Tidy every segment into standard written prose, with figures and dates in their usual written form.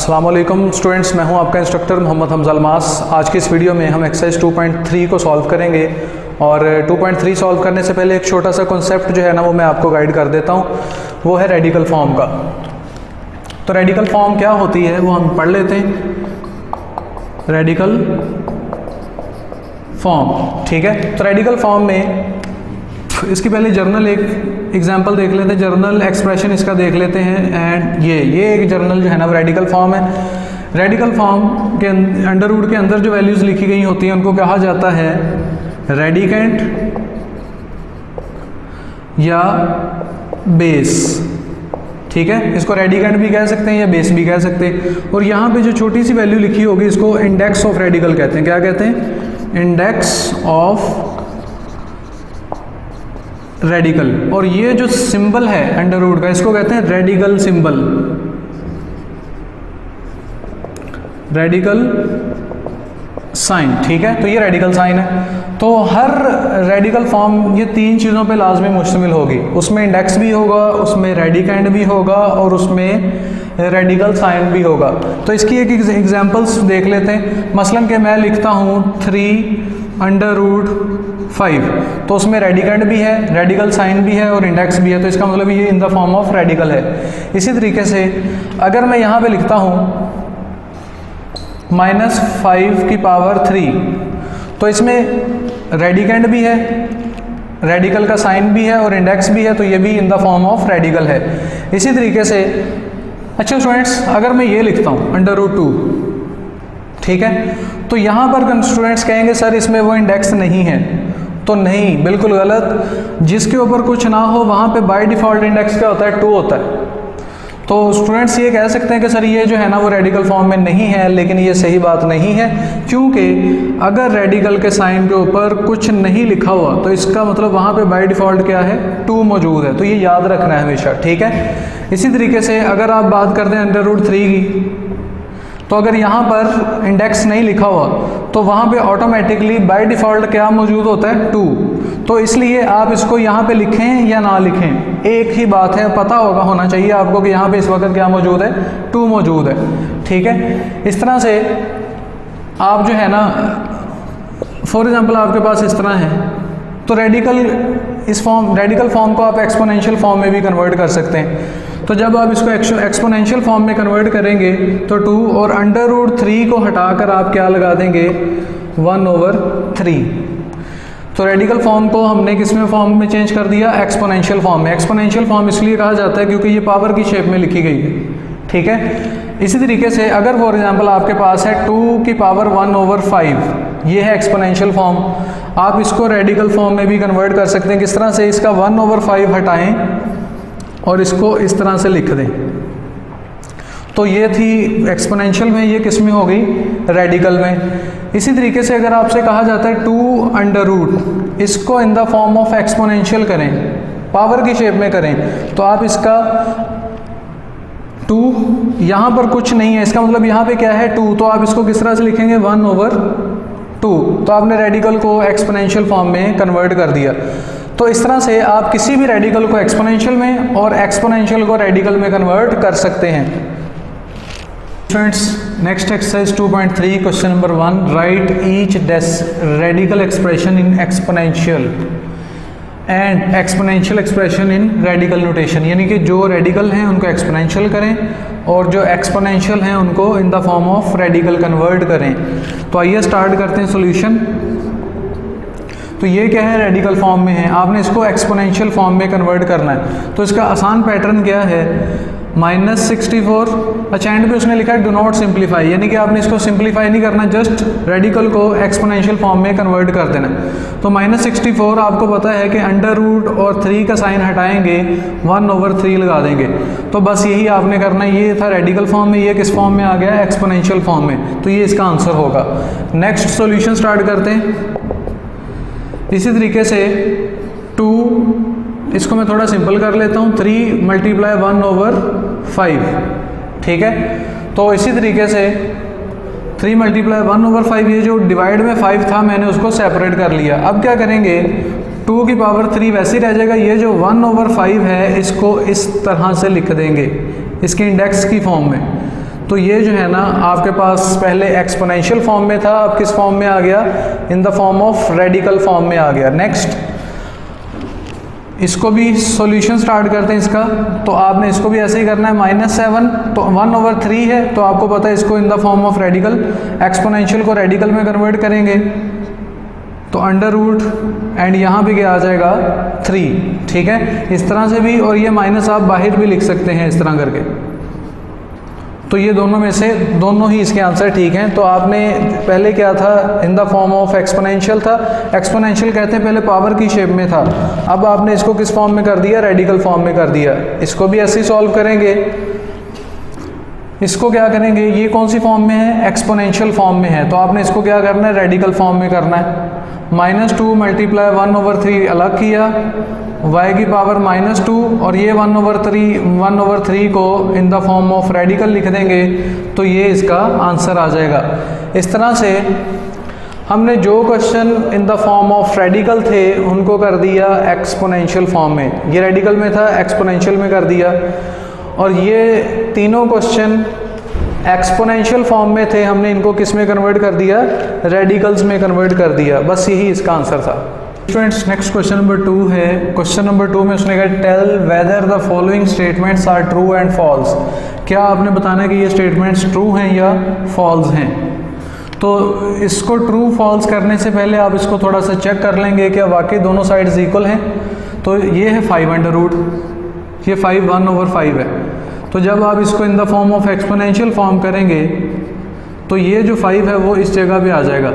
अस्सलाम वालेकुम स्टूडेंट्स, मैं हूं आपका इंस्ट्रक्टर मोहम्मद हमजा अल्मास। आज की इस वीडियो में हम एक्सरसाइज 2.3 को सॉल्व करेंगे और 2.3 सॉल्व करने से पहले एक छोटा सा कॉन्सेप्ट जो है ना वो मैं आपको गाइड कर देता हूं, वो है रेडिकल फॉर्म का। तो रेडिकल फॉर्म क्या होती है वो हम पढ़ लेते हैं। रेडिकल फॉर्म, ठीक है। तो रेडिकल फॉर्म में इसकी पहले जर्नल एक एग्जांपल देख लेते हैं, जर्नल एक्सप्रेशन इसका देख लेते हैं। एंड ये एक जर्नल जो है ना वो रेडिकल फॉर्म है। रेडिकल फॉर्म के अंडर रूट के अंदर जो वैल्यूज़ लिखी गई होती हैं उनको कहा जाता है रेडिकेंट या बेस, ठीक है। इसको रेडिकेंट भी कह सकते हैं या बेस भी कह सकते हैं। और यहाँ पे जो छोटी सी वैल्यू लिखी होगी इसको इंडेक्स ऑफ रेडिकल कहते हैं। क्या कहते हैं? Index of radical. और ये जो सिंबल है अंडर रूट का इसको कहते हैं रेडिकल सिंबल, रेडिकल साइन, ठीक है। तो ये रेडिकल साइन है। तो हर रेडिकल फॉर्म ये तीन चीज़ों पे लाजमी मुश्तमिल होगी, उसमें इंडेक्स भी होगा, उसमें रेडिकेंट भी होगा और उसमें रेडिकल साइन भी होगा। तो इसकी एक एग्जांपल्स देख लेते हैं। मसलन कि मैं लिखता हूँ 3√5, तो उसमें रेडिकेंट भी है, रेडिकल साइन भी है और इंडेक्स भी है। तो इसका मतलब ये in the form of radical है। इसी तरीके से अगर मैं यहाँ पे लिखता हूँ -5⁻3, तो इसमें रेडिकेंट भी है, रेडिकल का साइन भी है और इंडेक्स भी है, तो ये भी in the form of radical है। इसी तरीके से अच्छा स्टूडेंट्स, अगर मैं ये लिखता हूँ √2, ठीक है, तो यहाँ पर स्टूडेंट्स कहेंगे सर इसमें वो इंडेक्स नहीं है। तो नहीं, बिल्कुल गलत। जिसके ऊपर कुछ ना हो वहाँ पे बाय डिफ़ॉल्ट इंडेक्स क्या होता है? 2 होता है। तो स्टूडेंट्स ये कह सकते हैं कि सर ये जो है ना वो रेडिकल फॉर्म में नहीं है, लेकिन ये सही बात नहीं है, क्योंकि अगर रेडिकल के साइन के ऊपर कुछ नहीं लिखा हुआ तो इसका मतलब वहाँ पे बाय डिफ़ॉल्ट क्या है? 2 मौजूद है। तो ये याद रखना है हमेशा, ठीक है। इसी तरीके से अगर आप बात करते हैं √3 की, तो अगर यहाँ पर इंडेक्स नहीं लिखा हुआ तो वहाँ पे ऑटोमेटिकली बाय डिफ़ॉल्ट क्या मौजूद होता है? 2। तो इसलिए आप इसको यहाँ पे लिखें या ना लिखें एक ही बात है, पता होना चाहिए आपको कि यहाँ पे इस वक्त क्या मौजूद है? 2 मौजूद है, ठीक है। इस तरह से आप जो है ना फॉर एग्जांपल आपके पास इस तरह है, तो रेडिकल फॉर्म को आप एक्सपोनेंशियल फॉर्म में भी कन्वर्ट कर सकते हैं। तो जब आप इसको एक्सपोनेंशियल फॉर्म में कन्वर्ट करेंगे तो 2 और √3 को हटाकर आप क्या लगा देंगे? 1/3। तो रेडिकल फॉर्म को हमने किस में फॉर्म में चेंज कर दिया? एक्सपोनेंशियल फॉर्म में। एक्सपोनेंशियल फॉर्म इसलिए कहा जाता है क्योंकि ये पावर की शेप में लिखी गई है, ठीक है। इसी तरीके से अगर फॉर एग्जांपल आपके पास है 2⁵, ये है एक्सपोनेंशियल फॉर्म। आप इसको रेडिकल फॉर्म में भी कन्वर्ट कर सकते हैं। किस तरह से? इसका 1/5 हटाएं और इसको इस तरह से लिख दें। तो ये थी एक्सपोनेंशियल में, ये किस में हो गई? रेडिकल में। इसी तरीके से अगर आपसे कहा जाता है 2√, इसको in the form of exponential करें, पावर की शेप में करें, तो आप इसका 2 यहाँ पर कुछ नहीं है, इसका मतलब यहाँ पे क्या है? 2। तो आप इसको किस तरह से लिखेंगे? 1/2। तो आपने रेडिकल को एक्सपोनेंशियल फॉर्म में कन्वर्ट कर दिया। तो इस तरह से आप किसी भी रेडिकल को एक्सपोनेंशियल में और एक्सपोनेंशियल को रेडिकल में कन्वर्ट कर सकते हैं। Friends, next exercise 2.3 question number 1, right each radical expression in exponential and exponential expression in radical notation. यानी कि जो रेडिकल हैं उनको एक्सपोनेंशियल करें और जो एक्सपोनेंशियल हैं उनको in the form of radical convert करें। तो आइए स्टार्ट करते हैं सॉल्यूशन। तो ये क्या है? रेडिकल फॉर्म में है, आपने इसको एक्सपोनेंशियल फॉर्म में कन्वर्ट करना है। तो इसका आसान पैटर्न क्या है? -64। अच्छा, एंड पे उसने लिखा है डू नॉट सिंप्लीफाई, यानी कि आपने इसको सिंप्लीफाई नहीं करना, जस्ट रेडिकल को एक्सपोनेंशियल फॉर्म में कन्वर्ट कर देना। तो -64 आपको पता है कि अंडर रूट और 3 का साइन हटाएंगे 1/3 लगा देंगे। तो बस यही आपने करना है। ये था रेडिकल फॉर्म में, ये किस फॉर्म में आ गया? एक्सपोनेंशियल फॉर्म में। तो ये इसका आंसर होगा। नेक्स्ट सॉल्यूशन स्टार्ट करते हैं। इसी तरीके से 2, इसको मैं थोड़ा सिंपल कर लेता हूँ, 3 × 1/5, ठीक है। तो इसी तरीके से 3 × 1/5, ये जो डिवाइड में 5 था मैंने उसको सेपरेट कर लिया। अब क्या करेंगे? 2⁻³ वैसे ही रह जाएगा। ये जो 1/5 है इसको इस तरह से लिख देंगे, इसके इंडेक्स की फॉर्म में। तो ये जो है ना आपके पास पहले एक्सपोनेंशियल फॉर्म में था, अब किस फॉर्म में आ गया, in the form of radical form में आ गया। नेक्स्ट इसको भी सॉल्यूशन स्टार्ट करते हैं इसका। तो आपने इसको भी ऐसे ही करना है, -7 तो 1/3 है, तो आपको पता है इसको in the form of radical, exponential को रेडिकल में कन्वर्ट करेंगे तो अंडर रूट एंड यहाँ पे क्या आ जाएगा 3, ठीक है, इस तरह से भी। और ये माइनस आप बाहर भी लिख सकते हैं इस तरह करके। तो ये दोनों में से दोनों ही इसके आंसर ठीक हैं। तो आपने पहले क्या था, in the form of exponential था, एक्सपोनेंशियल कहते हैं पहले पावर की शेप में था, अब आपने इसको किस फॉर्म में कर दिया, रेडिकल फॉर्म में कर दिया। इसको भी ऐसे ही सॉल्व करेंगे। इसको क्या करेंगे, ये कौन सी फॉर्म में है, एक्सपोनेंशियल फॉर्म में है, तो आपने इसको क्या करना है, रेडिकल फॉर्म में करना है। -2 × 1/3 अलग किया, y की पावर -2 और ये 1/3 को in the form of radical लिख देंगे तो ये इसका आंसर आ जाएगा। इस तरह से हमने जो question in the form of radical थे उनको कर दिया एक्सपोनेंशियल फॉर्म में। ये रेडिकल में था, एक्सपोनेंशियल में कर दिया। और ये तीनों क्वेश्चन एक्सपोनेंशियल फॉर्म में थे, हमने इनको किस में कन्वर्ट कर दिया, रेडिकल्स में कन्वर्ट कर दिया। बस यही इसका आंसर था। स्टूडेंट्स नेक्स्ट क्वेश्चन नंबर 2 है। क्वेश्चन नंबर 2 में उसने कहा tell whether the following statements are true and false. क्या आपने बताना है कि ये स्टेटमेंट्स ट्रू हैं या फॉल्स हैं। तो इसको ट्रू फॉल्स करने से पहले आप इसको थोड़ा सा चेक कर लेंगे क्या वाकई दोनों साइड्स इक्वल हैं। तो ये है 5 ये 5 1/5 है। तो जब आप इसको in the form of exponential form करेंगे तो ये जो 5 है वो इस जगह पे आ जाएगा,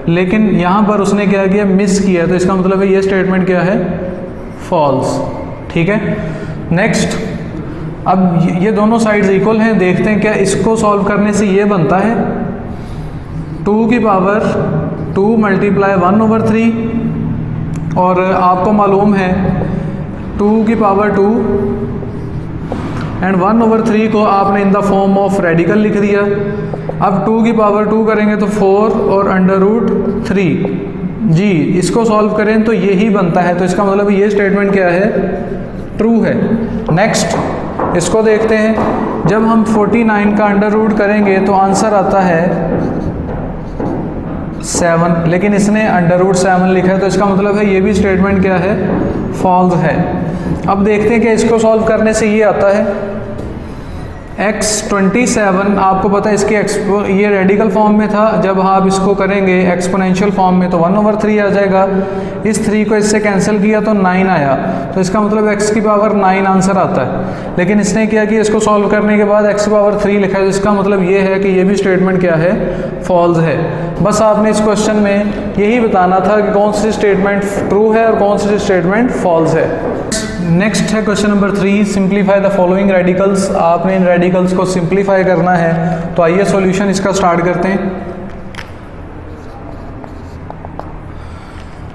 लेकिन यहाँ पर उसने क्या किया, मिस किया, तो इसका मतलब है ये स्टेटमेंट क्या है, फॉल्स, ठीक है। नेक्स्ट, अब ये दोनों साइड्स इक्वल हैं, देखते हैं क्या इसको सॉल्व करने से ये बनता है 2 की पावर 2 × 1/3 और आपको मालूम है 2 की पावर 2 एंड 1/3 को आपने in the form of radical लिख दिया। अब 2 की पावर 2 करेंगे तो 4 और √3 जी, इसको सॉल्व करें तो यही बनता है। तो इसका मतलब ये स्टेटमेंट क्या है, ट्रू है। नेक्स्ट इसको देखते हैं, जब हम 49 का अंडर रूट करेंगे तो आंसर आता है 7, लेकिन इसने √7 लिखा है, तो इसका मतलब है ये भी स्टेटमेंट क्या है, फॉल्स है। अब देखते हैं कि इसको सॉल्व करने से ये आता है x27, आपको पता है इसके ये रेडिकल फॉर्म में था, जब आप इसको करेंगे एक्सपोनेंशियल फॉर्म में तो 1/3 आ जाएगा। इस 3 को इससे कैंसिल किया तो 9 आया, तो इसका मतलब x की पावर 9 आंसर आता है। लेकिन इसने क्या किया, इसको सॉल्व करने के बाद x की पावर 3 लिखा है, तो इसका मतलब ये है कि ये भी स्टेटमेंट क्या है, फॉल्स है। बस आपने इस क्वेश्चन में यही बताना था कि कौन सी स्टेटमेंट ट्रू है और कौन सी स्टेटमेंट फॉल्स है। नेक्स्ट है question number 3, simplify the following radicals. आपने इन रेडिकल्स को सिंप्लीफाई करना है, तो आइए सॉल्यूशन इसका स्टार्ट करते हैं।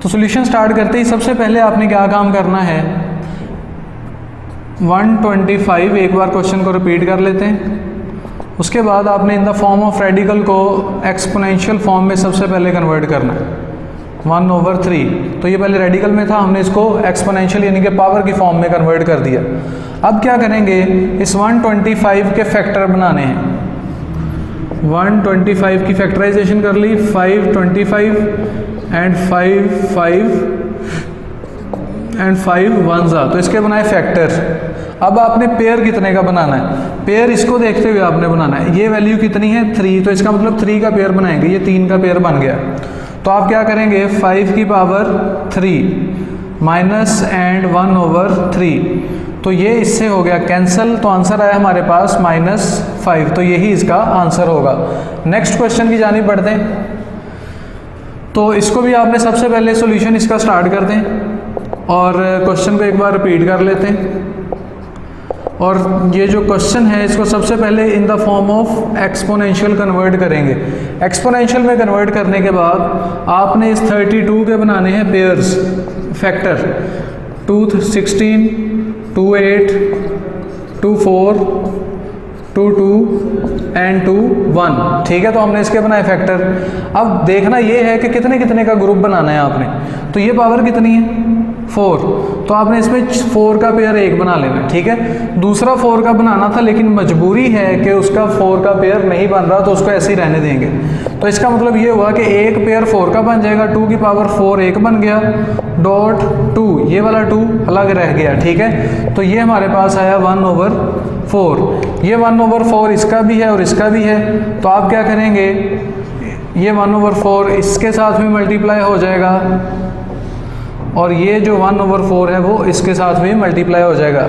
तो सॉल्यूशन स्टार्ट करते ही सबसे पहले आपने क्या काम करना है, 125, एक बार क्वेश्चन को रिपीट कर लेते हैं। उसके बाद आपने in the form of radical को एक्सपोनेंशियल फॉर्म में सबसे पहले कन्वर्ट करना है, 1/3। तो ये पहले रेडिकल में था, हमने इसको एक्सपोनेंशियल यानी कि पावर की फॉर्म में कन्वर्ट कर दिया। अब क्या करेंगे, इस 125 के फैक्टर बनाने हैं। 125 की फैक्टराइजेशन कर ली, 525 एंड 5 1 तो इसके बनाए फैक्टर। अब आपने पेयर कितने का बनाना है, पेयर इसको देखते हुए आपने बनाना है। ये वैल्यू कितनी है, 3, तो इसका मतलब 3 का पेयर बनाएंगे, ये 3 का पेयर बन गया। तो आप क्या करेंगे, 5 की पावर 3 माइनस एंड 1/3, तो ये इससे हो गया कैंसिल, तो आंसर आया हमारे पास -5, तो यही इसका आंसर होगा। नेक्स्ट क्वेश्चन की जानिब बढ़ते हैं। तो इसको भी आपने सबसे पहले सॉल्यूशन इसका स्टार्ट कर दें और क्वेश्चन को एक बार रिपीट कर लेते हैं। और ये जो क्वेश्चन है इसको सबसे पहले in the form of exponential convert करेंगे। एक्सपोनेंशियल में कन्वर्ट करने के बाद आपने इस 32 के बनाने हैं पेयर्स, फैक्टर 216, 28, 24, 22 एंड 21, ठीक है। तो हमने इसके बनाए फैक्टर। अब देखना ये है कि कितने कितने का ग्रुप बनाना है आपने। तो ये पावर कितनी है, 4, तो आपने इसमें 4 का पेयर 1 बना लेना, ठीक है। दूसरा 4 का बनाना था लेकिन मजबूरी है कि उसका 4 का पेयर नहीं बन रहा, तो उसको ऐसे ही रहने देंगे। तो इसका मतलब ये हुआ कि एक पेयर 4 का बन जाएगा, 2 की पावर 4 1 बन गया, डॉट 2, ये वाला 2 अलग रह गया, ठीक है। तो ये हमारे पास आया 1/4। ये 1/4 इसका भी है और इसका भी है, तो आप क्या करेंगे, ये 1/4 इसके साथ भी मल्टीप्लाई हो जाएगा और ये जो 1/4 है वो इसके साथ भी मल्टीप्लाई हो जाएगा।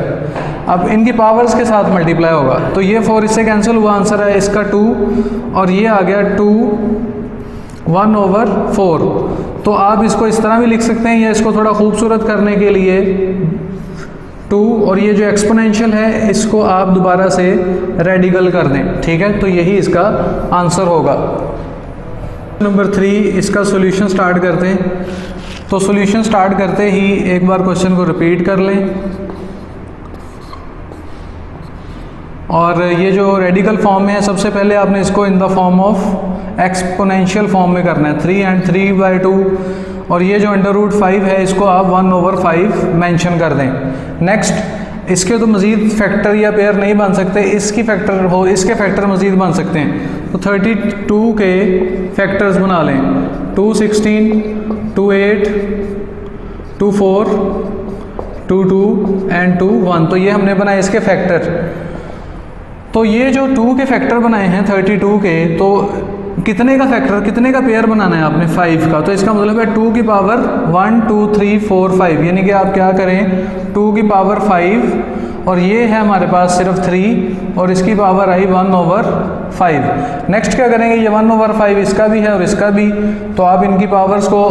अब इनकी पावर्स के साथ मल्टीप्लाई होगा, तो ये 4 इससे कैंसिल हुआ, आंसर है इसका 2 और ये आ गया 2 1/4। तो आप इसको इस तरह भी लिख सकते हैं, या इसको थोड़ा खूबसूरत करने के लिए 2 और ये जो एक्सपोनेंशियल है इसको आप दोबारा से रेडिकल कर दें, ठीक है। तो यही इसका आंसर होगा। नंबर 3, इसका सॉल्यूशन स्टार्ट करते हैं। तो सॉल्यूशन स्टार्ट करते ही एक बार क्वेश्चन को रिपीट कर लें, और ये जो रेडिकल फॉर्म में है सबसे पहले आपने इसको in the form of exponential form में करना है, 3 and 3/2, और ये जो √5 है इसको आप 1/5 मेंशन कर दें। नेक्स्ट, इसके तो मज़ीद फैक्टर या पेयर नहीं बन सकते, इसकी फैक्टर हो, इसके फैक्टर मज़ीद बन सकते हैं। तो 32 के फैक्टर्स बना लें, 2 16, 2 8, 2 4, 2 2 and 2 1। तो ये हमने बनाए इसके फैक्टर। तो ये जो 2 के फैक्टर बनाए हैं 32 के, तो कितने का फैक्टर, कितने का पेयर बनाना है आपने, 5 का। तो इसका मतलब है 2 की पावर 1 2 3 4 5, यानी कि आप क्या करें, 2 की पावर 5 और ये है हमारे पास सिर्फ 3 और इसकी पावर आई 1/5। नेक्स्ट क्या करेंगे, ये 1/5 इसका भी है और इसका भी, तो आप इनकी पावर्स को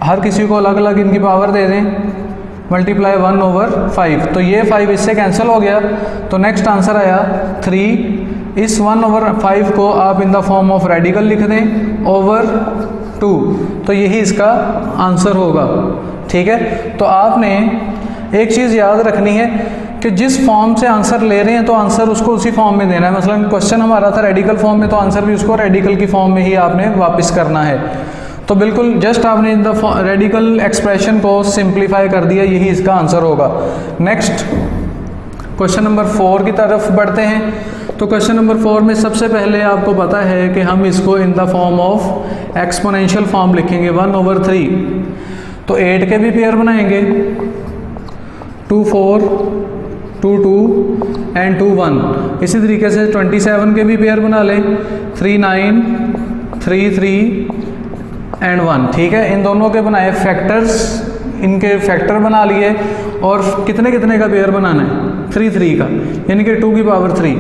हर किसी को अलग अलग इनकी पावर दे दें, मल्टीप्लाई 1/5। तो ये 5 इससे कैंसिल हो गया, तो नेक्स्ट आंसर आया 3। इस 1/5 को आप in the form of radical लिख दें ओवर 2, तो यही इसका आंसर होगा, ठीक है। तो आपने एक चीज़ याद रखनी है कि जिस फॉर्म से आंसर ले रहे हैं तो आंसर उसको उसी फॉर्म में देना है। मसलन क्वेश्चन हमारा था रेडिकल फॉर्म में, तो आंसर भी उसको रेडिकल की फॉर्म में ही आपने वापस करना है। तो बिल्कुल जस्ट आपने इन द रेडिकल एक्सप्रेशन को सिंप्लीफाई कर दिया, यही इसका आंसर होगा। नेक्स्ट क्वेश्चन नंबर 4 की तरफ बढ़ते हैं। तो क्वेश्चन नंबर 4 में सबसे पहले आपको पता है कि हम इसको in the form of exponential form लिखेंगे, 1/3। तो 8 के भी पेयर बनाएंगे, 2 4, 2 2 and 2 1। इसी तरीके से 27 के भी पेयर बना लें, 3 9, 3 3 and 1, ठीक है। इन दोनों के बनाए फैक्टर्स, इनके फैक्टर बना लिए, और कितने कितने का पेयर बनाना है, 3 3 का, यानी कि 2 की पावर 3।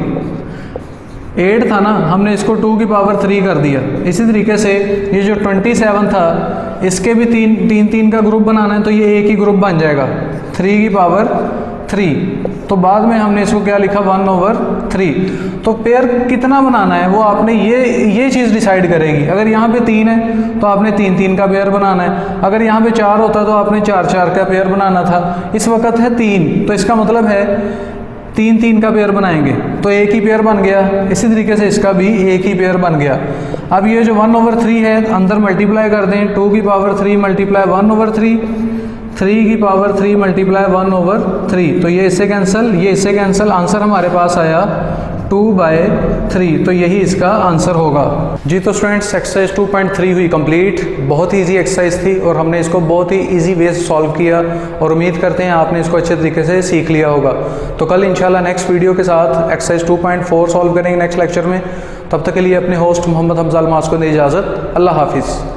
8 था ना, हमने इसको 2 की पावर 3 कर दिया। इसी तरीके से ये जो 27 था इसके भी 3 का ग्रुप बनाना है, तो ये एक ही ग्रुप बन जाएगा, 3 की पावर 3। तो बाद में हमने इसको क्या लिखा, 1/3। तो पेयर कितना बनाना है वो आपने ये चीज़ डिसाइड करेगी। अगर यहाँ पे 3 है तो आपने 3 3 का पेयर बनाना है, अगर यहाँ पे 4 होता तो आपने 4 4 का पेयर बनाना था। इस वक्त है 3, तो इसका मतलब है 3 3 का पेयर बनाएंगे, तो एक ही पेयर बन गया। इसी तरीके से इसका भी एक ही पेयर बन गया। अब ये जो 1/3 है अंदर मल्टीप्लाई कर दें, 2 की पावर 3 मल्टीप्लाई 1/3, 3 की पावर 3 मल्टीप्लाई 1/3। तो ये इससे कैंसिल, ये इससे कैंसिल, आंसर हमारे पास आया 2/3। तो यही इसका आंसर होगा। जी तो स्टूडेंट्स, एक्सरसाइज 2.3 हुई कंप्लीट। बहुत ही इजी एक्सरसाइज थी और हमने इसको बहुत ही इजी वे से सॉल्व किया, और उम्मीद करते हैं आपने इसको अच्छे तरीके से सीख लिया होगा। तो कल इंशाल्लाह नेक्स्ट वीडियो के साथ एक्सरसाइज 2.4 सॉल्व करेंगे नेक्स्ट लेक्चर में। तब तक के लिए अपने होस्ट मोहम्मद हमजा अलमास को दें इजाज़त। अल्लाह हाफिज़।